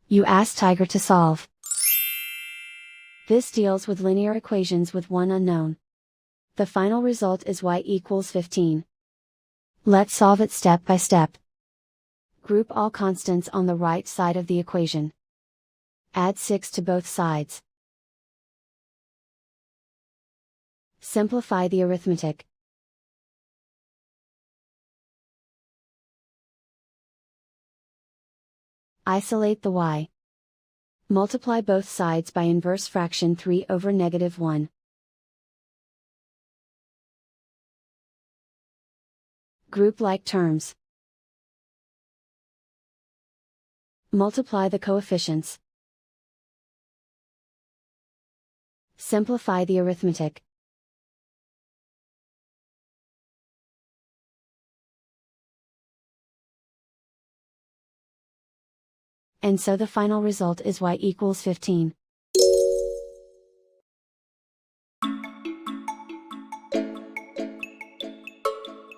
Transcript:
You ask Tiger to solve. This deals with linear equations with one unknown. The final result is y equals 15. Let's solve it step by step. Group all constants on the right side of the equation. Add 6 to both sides. Simplify the arithmetic. Isolate the y. Multiply both sides by inverse fraction 3 over -1. Group like terms. Multiply the coefficients. Simplify the arithmetic. And so the final result is y equals 15.